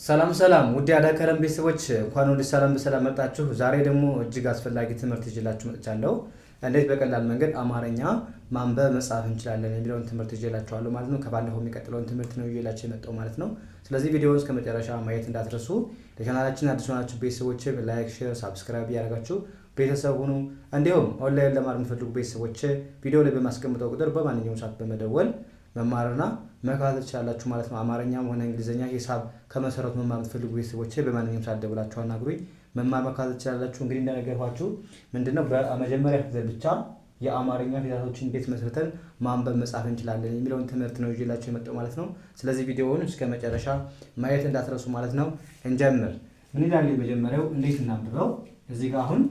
ሰላም ሰላም ውድ የአዳከረም ቤተሰቦች እንኳን ወደ ሰላም በሰላም መጣችሁ። ዛሬ ደግሞ እጅግ አስፈላጊ ትምህርት ይዤላችሁ መጥቻለሁ። እንዴት በቀላል መንገድ አማርኛ ማንበብ መጻፍ እንችላለን የሚለውን ትምህርት ይዤላችኋለሁ ማለት ነው። ከባለፈው የሚቀጥለውን ትምህርት ነው ይዤላችሁ የመጣው ማለት ነው። ስለዚህ ቪዲዮውን እስከ መጨረሻ ማየት እንዳትረሱ። ለቻናላችን አዲስ ሆናችሁ ቤተሰቦች ላይክ፣ ሼር፣ ሳብስክራይብ ያደርጋችሁ ቤተሰብ ሁኑ። እንዲሁም ኦንላይን ለማር የምትፈልጉ ቤተሰቦች ቪዲዮ ላይ በማስቀምጠው ቁጥር በማንኛውም ሰዓት በመደወል መማርና መከታተል ትችላላችሁ ማለት ነው። አማርኛም ሆነ እንግሊዝኛ፣ ሂሳብ ከመሰረቱ መማር የምትፈልጉ ቤተሰቦች በማንኛውም ሰዓት ደውላችሁ አናግሩኝ፣ መማር መከታተል ትችላላችሁ። እንግዲህ እንደነገርኳችሁ ምንድነው በመጀመሪያ ፊደል ብቻ የአማርኛ ፊደላቶችን እንዴት መስርተን ማንበብ መጻፍ እንችላለን የሚለውን ትምህርት ነው ይዤላችሁ የመጣው ማለት ነው። ስለዚህ ቪዲዮውን እስከ መጨረሻ ማየት እንዳትረሱ ማለት ነው። እንጀምር። ምን ይላል የመጀመሪያው? እንዴት እናንብበው? እዚህ ጋር አሁን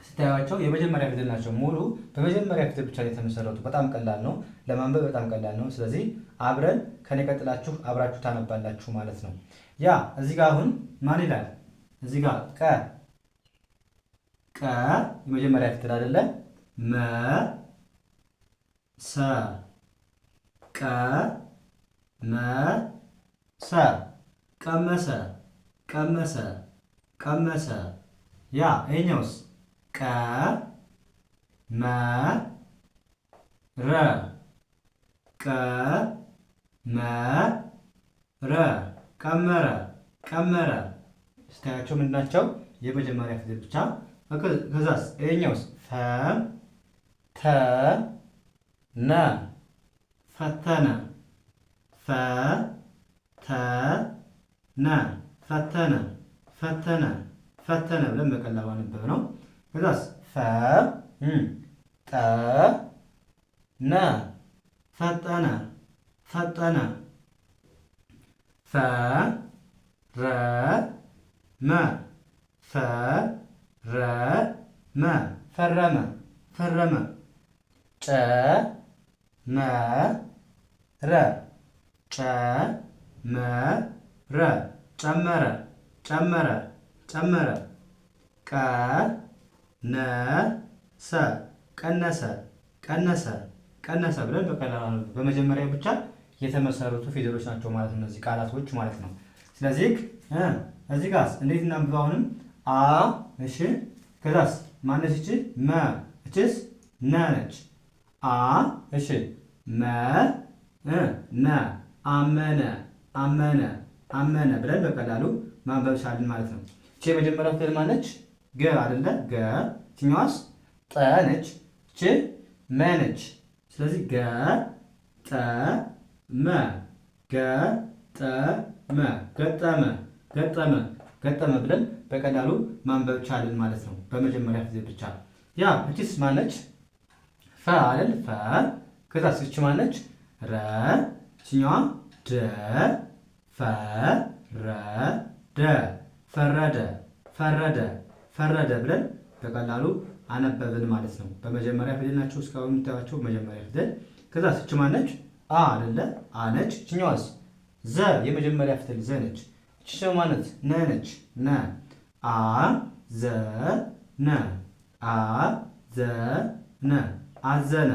ስታዩዋቸው የመጀመሪያ ፊደል ናቸው። ሙሉ በመጀመሪያ ፊደል ብቻ የተመሰረቱ በጣም ቀላል ነው ለማንበብ፣ በጣም ቀላል ነው። ስለዚህ አብረን ከኔ ቀጥላችሁ አብራችሁ ታነባላችሁ ማለት ነው። ያ እዚህ ጋር አሁን ማን ይላል? እዚህ ጋር ቀ የመጀመሪያ ፊደል አይደለ? መ ሰ ቀ መ ሰ ቀመሰ ቀመሰ ቀመሰ። ያ ይሄኛውስ? ቀ መ ረ ቀ መ ረ ቀመረ ቀመረ። ስታያቸው ምንድን ናቸው? የመጀመሪያ ፊደል ብቻ። ከዛስ ይሄኛውስ? ፈ ተ ነ ፈተነ ፈ ተ ነ ፈተነ ፈተነ ፈተነ ብለን በቀላሉ አነበብ ነው። ከዛስ ፈ ጠ ነ ፈጠነ ፈጠነ ፈ ረ መ ፈ ረ መ ፈረመ ፈረመ ጨ መ ረ ጨ መ ረ ጨመረ ጨመረ ጨመረ ቀ ነ ሰ ቀነሰ ቀነሰ ቀነሰ ብለን በቀላሉ በመጀመሪያ ብቻ የተመሰረቱ ፊደሎች ናቸው ማለት ነው፣ እነዚህ ቃላቶች ማለት ነው። ስለዚህ እዚህ ጋር እንዴት እናንብብ? አሁንም አ እሺ፣ ከዛስ ማነች እቺ? መ እቺስ? ነ ነች። አ እሺ፣ መ ነ አመነ አመነ አመነ ብለን በቀላሉ ማንበብ ቻልን ማለት ነው። እቺ የመጀመሪያ ፊደል ማነች? ገ አይደለ? ገ። እቺኛዋስ? ጠ ነች። እቺ መ ነች። ስለዚህ ገ ጠ መ ገ ጠ መ ገጠመ ገጠመ ገጠመ ብለን በቀላሉ ማንበብ ቻልን ማለት ነው፣ በመጀመሪያ ፊደል ብቻ። ያ እቺስ ማነች? ፈ አይደል? ፈ። ከዛስ እቺ ማነች? ረ። እቺኛዋ ደ ፈ ረ ደ ፈረደ ፈረደ ፈረደ ብለን በቀላሉ አነበብን ማለት ነው። በመጀመሪያ ፊደል ናቸው እስካሁን የምታዩቸው መጀመሪያ ፊደል። ከዛ እቺ ማነች? አ አይደለ? አ ነች። እቺኛዋስ? ዘ የመጀመሪያ ፊደል ዘ ነች። እቺ ሰው ማለት ነ ነች። ነ አ ዘ ነ አ ዘ ነ አዘነ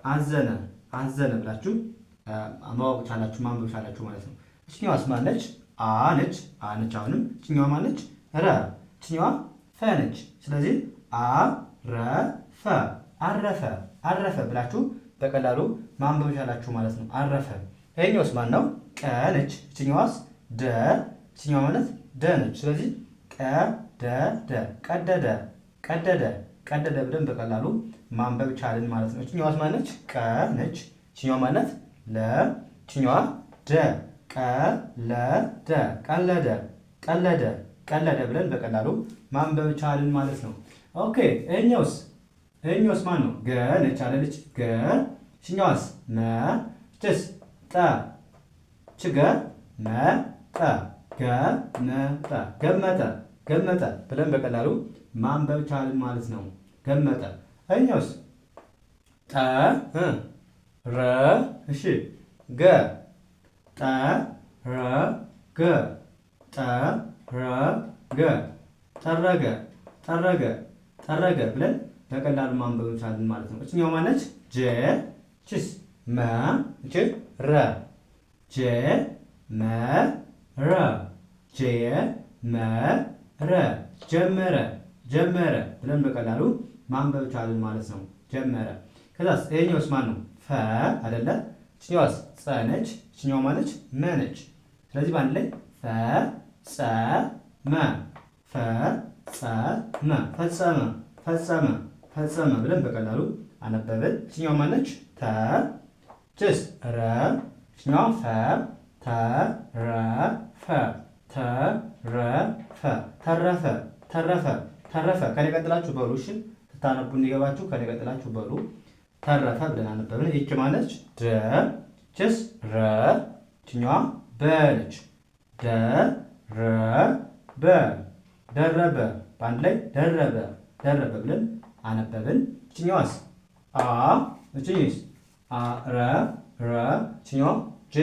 አዘነ አዘነ ብላችሁ ማወቅ ቻላችሁ፣ ማንበብ ቻላችሁ ማለት ነው። እቺኛዋስ ማነች? አ ነች። አ ነች። አሁንም እቺኛዋ ማነች? ረ። እቺኛዋ ፈ ነች። ስለዚህ አ ረ ፈ አረፈ አረፈ ብላችሁ በቀላሉ ማንበብ ቻላችሁ ማለት ነው። አረፈ። ይሄኛውስ ማን ነው? ቀ ነች። እቺኛዋስ? ደ። እቺኛዋ ማለት ደ ነች። ስለዚህ ቀደደ ቀደደ ቀደደ ቀደደ ብለን በቀላሉ ማንበብ ቻልን ማለት ነው። እቺኛዋስ ማነች? ቀ ነች። እቺኛዋ ማለት ለ። እቺኛዋ ደ ቀለደ ቀለደ ቀለደ ቀለደ ብለን በቀላሉ ማንበብ ቻልን ማለት ነው። ኦኬ ይሄኛውስ? ይሄኛውስ ማን ነው? ገ ነች አይደለች? ገ። እቺኛዋስ? መ። እቺስ? ጠ። እቺ ገ መ ጠ ገመጠ ገመጠ ገመጠ ብለን በቀላሉ ማንበብ ቻልን ማለት ነው። ገመጠ። ይሄኛውስ? ጠ ረ እሺ ገ ጠ ረ ገ ጠ ረ ገ ጠረገ ጠረገ ጠረገ ብለን በቀላሉ ማንበብ ቻልን ማለት ነው። እችኛው ማነች? ጀ። እችስ? መ። እች ረ ጀ መ ረ ጀመረ ጀመረ ጀመረ ብለን በቀላሉ ማንበብ ቻልን ማለት ነው። ጀመረ። ከዛስ ይሄኛውስ ማን ነው? ፈ አይደለ? እችኛዋስ ጸ ነች። እችኛዋ ማነች? መ ነች። ስለዚህ በአንድ ላይ ፈጸመ ፈጸመ ፈጸመ ፈጸመ ፈጸመ ብለን በቀላሉ አነበብን። እችኛዋ ማነች? ተ ችስ ረ እችኛዋ ፈ ተረፈ ተረፈ ተረፈ ተረፈ ተረፈ። ከኔ ቀጥላችሁ በሉ። እሺ ስታነቡ እንዲገባችሁ ከኔ ቀጥላችሁ በሉ። ተረፈ ብለን አነበብን። ይቺ ማነች? ደ ችስ ረ እችኛዋ በ ነች። ደረበ ደረበ በአንድ ላይ ደረበ ደረበ ብለን አነበብን። እችኛዋስ አ እችኛስ አረ ረ እችኛዋ ጀ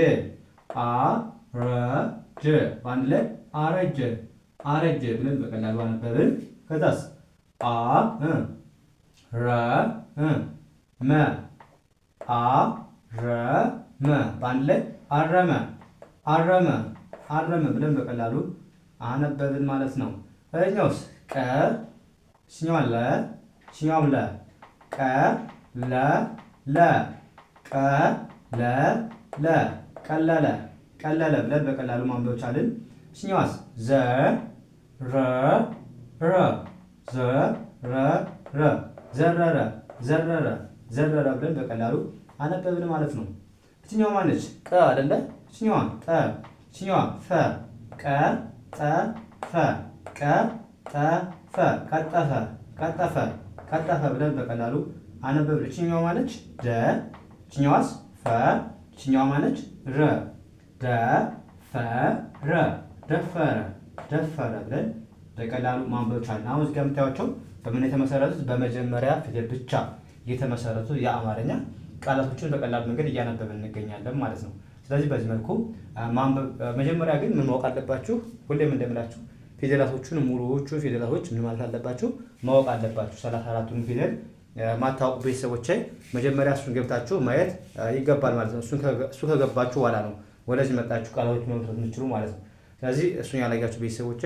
አረጀ በአንድ ላይ አረጀ አረጀ ብለን በቀላሉ አነበብን። ከዛስ አ ረ መ አረመ በአንድ ላይ አረመ አረመ አረመ ብለን በቀላሉ አነበብን ማለት ነው። እኛውስ ቀ እኛው ለ እኛው ለ ቀ ለ ለ ቀ ለ ለ ቀለለ ቀለለ ብለን በቀላሉ ማንበብ ቻልን። እኛዋስ ዘ ረ ረ ዘ ረ ረ ዘረረ ዘረረ ዘረረ ብለን በቀላሉ አነበብን ማለት ነው። እችኛዋ ማነች? ቀ አይደለ? እችኛዋ ጠ እችኛዋ ፈ ቀ ጠ ፈ ቀ ጠ ፈ ቀጠፈ ቀጠፈ ቀጠፈ ብለን በቀላሉ አነበብን። እችኛዋ ማነች? ደ እችኛዋስ ፈ እችኛዋ ማነች? ረ ደፈረ ደፈረ ደፈረ ብለን በቀላሉ ማንበብ ቻልን። አሁን እዚህ ጋር የምታዩቸው በምን የተመሰረቱት? በመጀመሪያ ፊደል ብቻ የተመሰረቱ የአማርኛ ቃላቶችን በቀላሉ መንገድ እያነበብን እንገኛለን ማለት ነው። ስለዚህ በዚህ መልኩ ማንበብ። መጀመሪያ ግን ምን ማወቅ አለባችሁ? ሁሌም እንደምላችሁ ፊደላቶቹን ሙሉዎቹ ፊደላቶች ምን ማለት አለባችሁ? ማወቅ አለባችሁ። 34ቱን ፊደል ማታወቁ ቤተሰቦች መጀመሪያ እሱን ገብታችሁ ማየት ይገባል ማለት ነው። እሱ ከገባችሁ በኋላ ነው ወደዚህ መጣችሁ ቃላቶች መመስረት የምትችሉ ማለት ነው። ስለዚህ እሱን ያላያችሁ ቤተሰቦች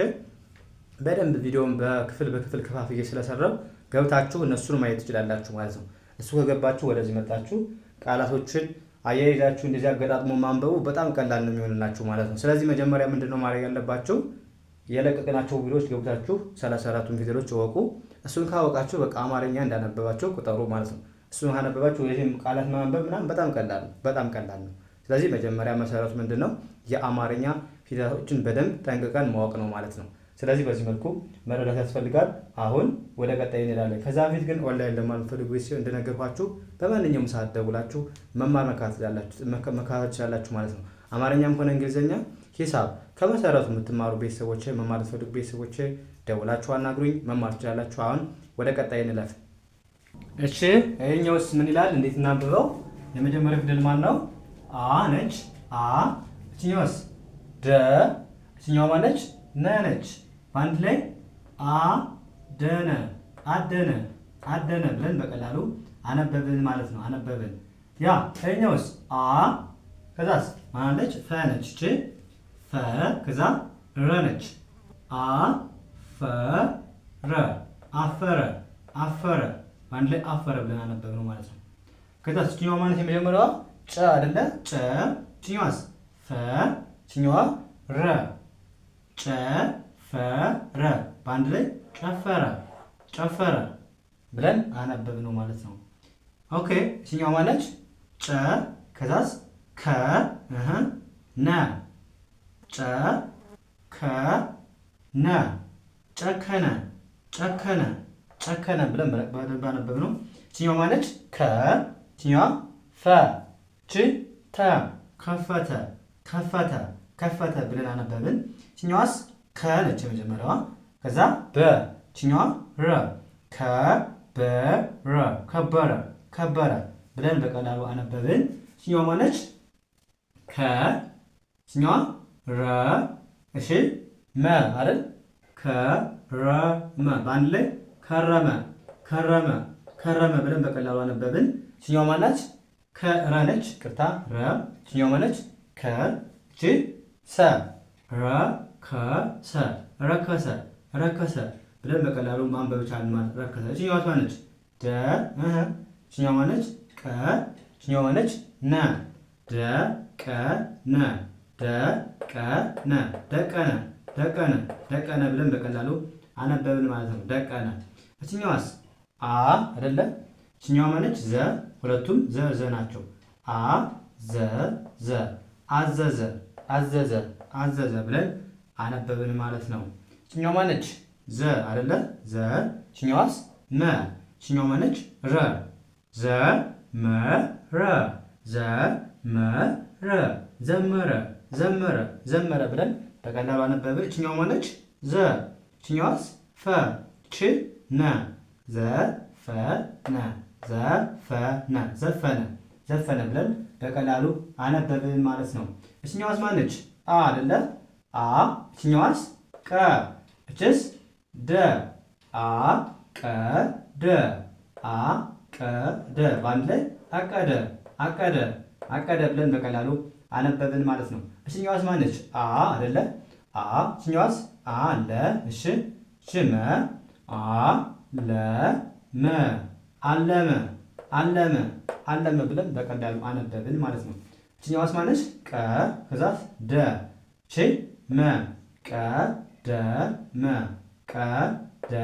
በደንብ ቪዲዮውን በክፍል ከፋፍዬ ስለሰራው ገብታችሁ እነሱን ማየት ትችላላችሁ ማለት ነው። እሱ ከገባችሁ ወደዚህ መጣችሁ ቃላቶችን አያይዛችሁ እንደዚህ አገጣጥሞ ማንበቡ በጣም ቀላል ነው የሚሆንላችሁ ማለት ነው። ስለዚህ መጀመሪያ ምንድነው ማድረግ ያለባችሁ? የለቀቅናቸው ቪዲዮዎች ገብታችሁ 34ቱን ፊደሎች እወቁ። እሱን ካወቃችሁ በቃ አማርኛ እንዳነበባችሁ ቁጠሩ ማለት ነው። እሱን ካነበባችሁ ወይም ቃላት ማንበብ ምናምን በጣም ቀላል ነው። ስለዚህ መጀመሪያ መሰረቱ ምንድነው? የአማርኛ ፊደሎችን በደንብ ጠንቅቀን ማወቅ ነው ማለት ነው። ስለዚህ በዚህ መልኩ መረዳት ያስፈልጋል። አሁን ወደ ቀጣይ እንሄዳለን። ከዛ በፊት ግን ኦንላይን ለማንፈልጉ ሲሆን እንደነገርኳችሁ በማንኛውም ሰዓት ደውላችሁ መማር መከታተል ትችላላችሁ ማለት ነው። አማርኛም ሆነ እንግሊዝኛ፣ ሂሳብ ከመሰረቱ የምትማሩ ቤተሰቦች መማር ትፈልጉ ቤተሰቦች ደውላችሁ አናግሩኝ፣ መማር ትችላላችሁ። አሁን ወደ ቀጣይ እንለፍ። እሺ ይሄኛውስ ምን ይላል? እንዴት እናንብበው? የመጀመሪያው ፊደል ማን ነው? አ ነች። አ እችኛውስ ደ እችኛዋ ማነች? ነ ነች። በአንድ ላይ አደነ አደነ አደነ ብለን በቀላሉ አነበብን ማለት ነው። አነበብን። ያ ይሄኛውስ አ ከዛስ ማነች? ፈ ነች። እቺ ፈ ከዛ ረ ነች። አ ፈ ረ አፈረ አፈረ በአንድ ላይ አፈረ ብለን አነበብነው ማለት ነው። ከዛስ እችኛዋ ማነች? የመጀመሪያዋ ጨ አይደለ? ጨ እችኛዋስ ፈ እችኛዋ ረ ጨፈረ በአንድ ላይ ጨፈረ ጨፈረ ብለን አነበብነው ማለት ነው። ኦኬ እችኛዋ ማነች? ጨ ከዛስ ከ ነ ጨ ከ ነ ጨከነ ጨከነ ጨከነ ብለን በደንብ አነበብነው። እችኛዋ ማነች? ከ እችኛዋ ፈ ች ተ ከፈተ ከፈተ ከፈተ ብለን አነበብን። እችኛዋስ ከ ነች የመጀመሪያዋ። ከዛ በ እችኛዋ ረ ከበረ ከበረ ከበረ ብለን በቀላሉ አነበብን። እችኛዋ ማነች? ከ እችኛዋ ረ እሺ መ አይደል? ከረመ በአንድ ላይ ከረመ ከረመ ከረመ ብለን በቀላሉ አነበብን። እችኛዋ ማነች? ከረ ነች። ቅርታ ረ እችኛዋ ማነች? ከ እቺ ሰ ረ ረከሰ ረከሰ ረከሰ ብለን በቀላሉ ማንበብ ቻልን ማለት ረከሰ። እችኛዋ ማነች? ደ እችኛዋ ማነች? ቀ እችኛዋ ማነች? ነ ደቀነ ደቀነ ደቀነ ደቀነ ደቀነ ብለን በቀላሉ አነበብን ማለት ነው። ደቀነ። እችኛዋስ አ አይደለ? እችኛዋ ማነች? ዘ ሁለቱም ዘ ናቸው። አ ዘ ዘ አዘዘ አዘዘ አዘዘ ብለን አነበብን ማለት ነው። እችኛዋ ማነች? ዘ አይደለ? ዘ እችኛዋስ መ እችኛዋ ማነች? ረ ዘ መ ረ ዘ መ ረ ዘመረ ዘመረ ዘመረ ብለን በቀላሉ አነበብን። እችኛዋ ማነች? ዘ እችኛዋስ ፈ ች ነ ዘፈነ ዘፈነ ዘፈነ ዘፈነ ብለን በቀላሉ አነበብን ማለት ነው። እችኛዋስ ማነች? አ አይደለ? አ እችኛዋስ ቀ እችስ ደ አ ቀ ደ አ ቀ ደ በአንድ ላይ አቀደ አቀደ አቀደ ብለን በቀላሉ አነበብን ማለት ነው። እችኛዋስ ማነች? አ አይደለ? አ እችኛዋስ አ ለ እሺ ሽመ አ ለ መ አለመ አለመ አለመ ብለን በቀላሉ አነበብን ማለት ነው። እችኛዋስ ማነች? ቀ ከዛስ ደ ች መ ቀ ደ መ ቀ ደ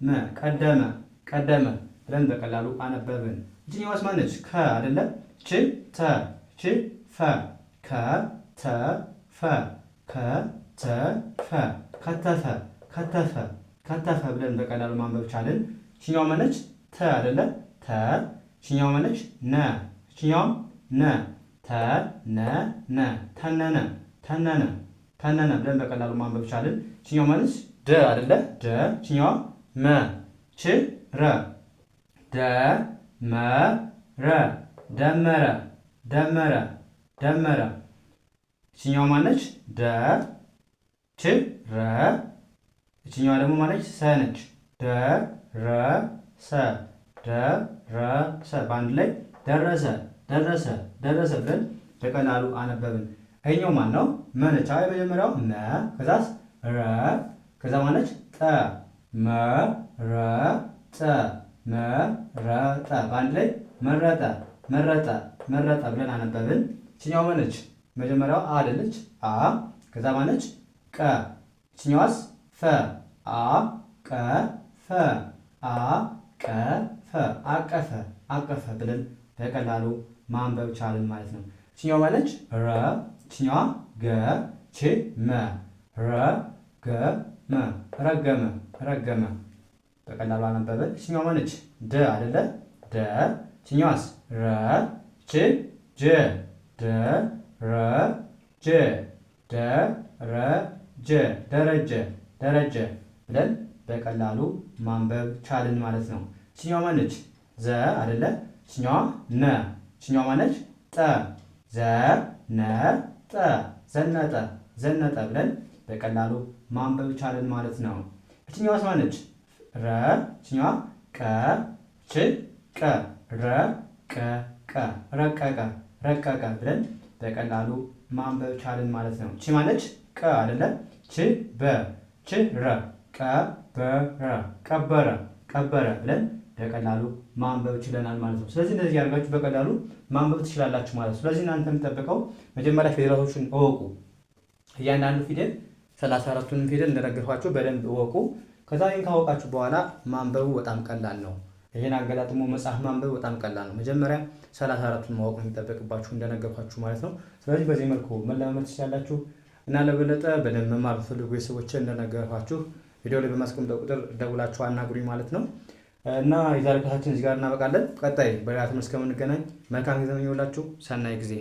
መ ቀደመ ቀደመ ብለን በቀላሉ አነበብን። እችኛዋስ ማነች? ከ አይደለ? ች ተ ች ፈ ከ ተ ፈ ከ ተ ፈ ከተፈ ከተፈ ከተፈ ብለን በቀላሉ ማንበብ ቻልን። እችኛዋ ማነች? ተ አይደለ? ተ እችኛዋ ማነች? ነ እችኛዋ ነ ተ ነ ነ ተነነ ተነነ ተነነ ብለን በቀላሉ ማንበብ ቻልን። እችኛዋ ማነች? ደ አይደለ? ደ እችኛዋ መ ች ረ ደ መ ረ ደመረ ደመረ ደመረ እችኛዋ ማነች? ደ ች ረ እችኛዋ ደግሞ ማነች? ሰ ነች። ደረሰ ደረሰ በአንድ ላይ ደረሰ ደረሰ ደረሰ ብለን በቀላሉ አነበብን። ይሄኛው ማን ነው? መ ነች። የመጀመሪያው መ ከዛስ ረ ከዛ ማነች? ጠ መረጠ መረጠ በአንድ ላይ መረጠ መረጠ መረጠ ብለን አነበብን። እችኛው ማነች? መጀመሪያው አ አይደለች? አ ከዛ ማነች? ቀ እችኛዋስ ፈ አ ቀ ፈ አ ቀ ፈ አቀፈ አቀፈ ብለን በቀላሉ ማንበብ ቻልን ማለት ነው። እችኛዋ ማነች? ረ እችኛዋ ገ ች መ ረ ገ መ ረገመ ረገመ በቀላሉ አነበብን። እችኛዋ ማነች? ደ አይደለ? ደ እችኛዋስ ረ ች ጀ ደ ረ ጀ ደ ረ ጀ ደረጀ ደረጀ ብለን በቀላሉ ማንበብ ቻልን ማለት ነው። እችኛዋ ማነች? ዘ አይደለ? እችኛዋ ነ እችኛዋ ማነች? ጠ ዘ ነ ጠ ዘነጠ ዘነጠ ብለን በቀላሉ ማንበብ ቻልን ማለት ነው። እችኛዋስ ማነች? ረ እችኛዋ ቀ ች ቀ ረ ቀ ቀ ረቀቀ ረቀቀ ብለን በቀላሉ ማንበብ ቻልን ማለት ነው። እቺ ማነች? ቀ አይደለ? ች በ ች ረ ቀበረ ቀበረ ቀበረ ብለን በቀላሉ ማንበብ ችለናል ማለት ነው። ስለዚህ እንደዚህ ያደርጋችሁ በቀላሉ ማንበብ ትችላላችሁ ማለት ነው። ስለዚህ እናንተ የምጠብቀው መጀመሪያ ፊደላቶችን እወቁ። እያንዳንዱ ፊደል 34ቱንም ፊደል እንደነገርኳችሁ በደንብ እወቁ። ከዛ ይህን ካወቃችሁ በኋላ ማንበቡ በጣም ቀላል ነው። ይህን አገጣጥሞ መጽሐፍ ማንበብ በጣም ቀላል ነው። መጀመሪያ 34ቱን ማወቅ ነው የሚጠበቅባችሁ እንደነገርኳችሁ ማለት ነው። ስለዚህ በዚህ መልኩ መለማመድ ትችላላችሁ እና ለበለጠ በደንብ መማር የምትፈልጉ ቤተሰቦች እንደነገርኳችሁ ቪዲዮ ላይ በማስቀምጠው ቁጥር ደውላችሁ አናግሩኝ ማለት ነው። እና የዛሬ ክላሳችን እዚህ ጋር እናበቃለን። ቀጣይ በሌላ ትምህርት እስከምንገናኝ መልካም ጊዜ ተመኘሁላችሁ። ሰናይ ጊዜ